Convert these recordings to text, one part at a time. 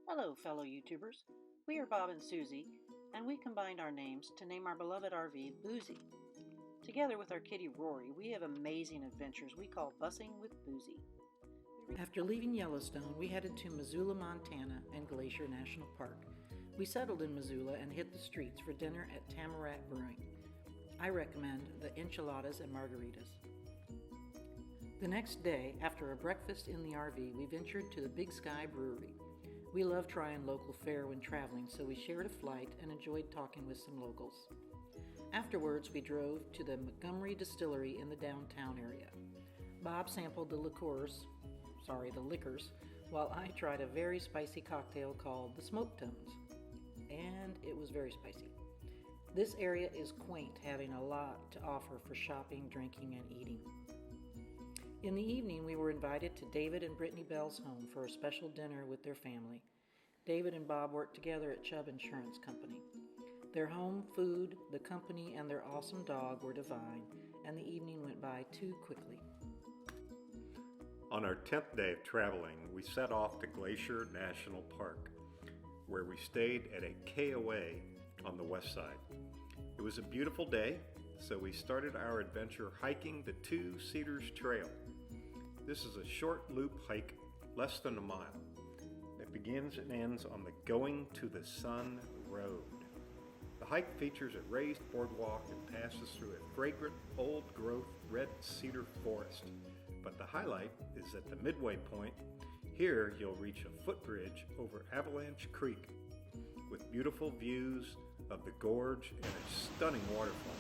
Hello, fellow YouTubers. We are Bob and Susie, and we combined our names to name our beloved RV Buzie. Together with our kitty Roary, we have amazing adventures we call Bussing with Buzie. After leaving Yellowstone, we headed to Missoula, Montana and Glacier National Park. We settled in Missoula and hit the streets for dinner at Tamarack Brewing. I recommend the enchiladas and margaritas. The next day, after a breakfast in the RV, we ventured to the Big Sky Brewery. We love trying local fare when traveling, so we shared a flight and enjoyed talking with some locals. Afterwards, we drove to the Montgomery Distillery in the downtown area. Bob sampled the liquors, while I tried a very spicy cocktail called the Smoke Tones. And it was very spicy. This area is quaint, having a lot to offer for shopping, drinking, and eating. In the evening, we were invited to David and Brittany Bell's home for a special dinner with their family. David and Bob worked together at Chubb Insurance Company. Their home, food, the company, and their awesome dog were divine, and the evening went by too quickly. On our 10th day of traveling, we set off to Glacier National Park, where we stayed at a KOA on the west side. It was a beautiful day, so we started our adventure hiking the Two Cedars Trail. This is a short loop hike, less than a mile. It begins and ends on the Going to the Sun Road. The hike features a raised boardwalk and passes through a fragrant, old-growth red cedar forest. But the highlight is at the midway point. Here you'll reach a footbridge over Avalanche Creek with beautiful views of the gorge and a stunning waterfall.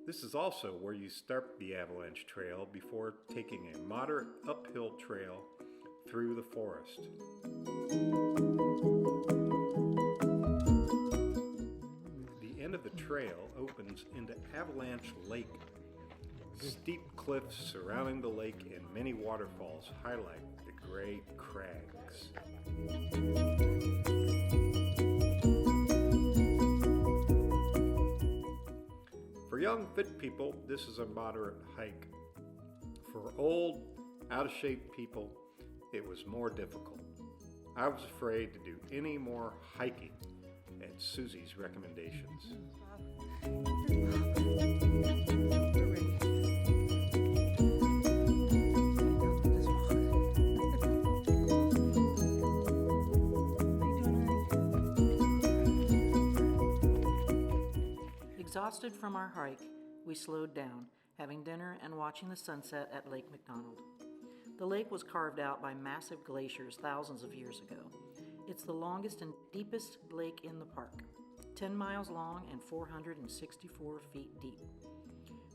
This is also where you start the Avalanche Trail before taking a moderate uphill trail through the forest. The end of the trail opens into Avalanche Lake. Steep cliffs surrounding the lake and many waterfalls highlight the gray crags. For young, fit people, this is a moderate hike. For old, out-of-shape people, it was more difficult. I was afraid to do any more hiking at Susie's recommendations. Exhausted from our hike, we slowed down, having dinner and watching the sunset at Lake McDonald. The lake was carved out by massive glaciers thousands of years ago. It's the longest and deepest lake in the park, 10 miles long and 464 feet deep.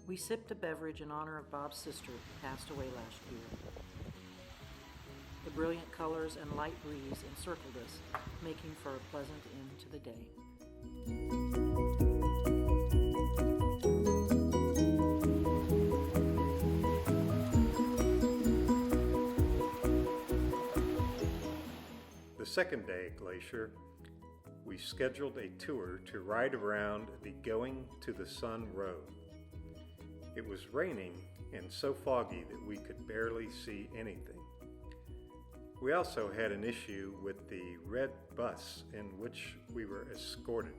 We sipped a beverage in honor of Bob's sister who passed away last year. The brilliant colors and light breeze encircled us, making for a pleasant end to the day. The second day at Glacier, we scheduled a tour to ride around the Going to the Sun Road. It was raining and so foggy that we could barely see anything. We also had an issue with the red bus in which we were escorted.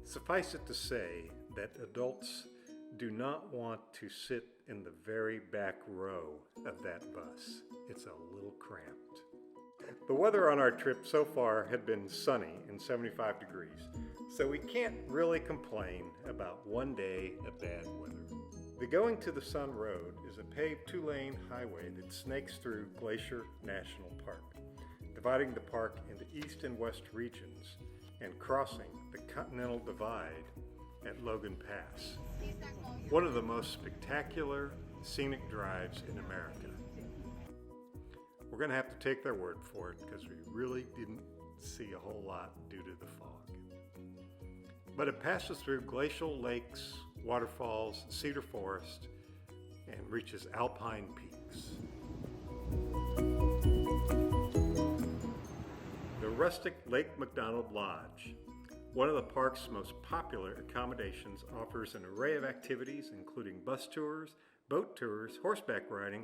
Suffice it to say that adults do not want to sit in the very back row of that bus. It's a little cramped. The weather on our trip so far had been sunny and 75 degrees, so we can't really complain about one day of bad weather. The Going to the Sun Road is a paved 2-lane highway that snakes through Glacier National Park, dividing the park into east and west regions and crossing the Continental Divide at Logan Pass. One of the most spectacular scenic drives in America. We're going to have to take their word for it because we really didn't see a whole lot due to the fog. But it passes through glacial lakes, waterfalls, cedar forest, and reaches alpine peaks. The rustic Lake McDonald Lodge, One of the park's most popular accommodations offers an array of activities including bus tours, boat tours, horseback riding,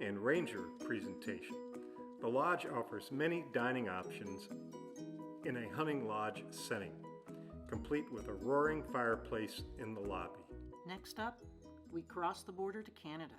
and ranger presentation. The lodge offers many dining options in a hunting lodge setting, complete with a roaring fireplace in the lobby. Next up, we cross the border to Canada.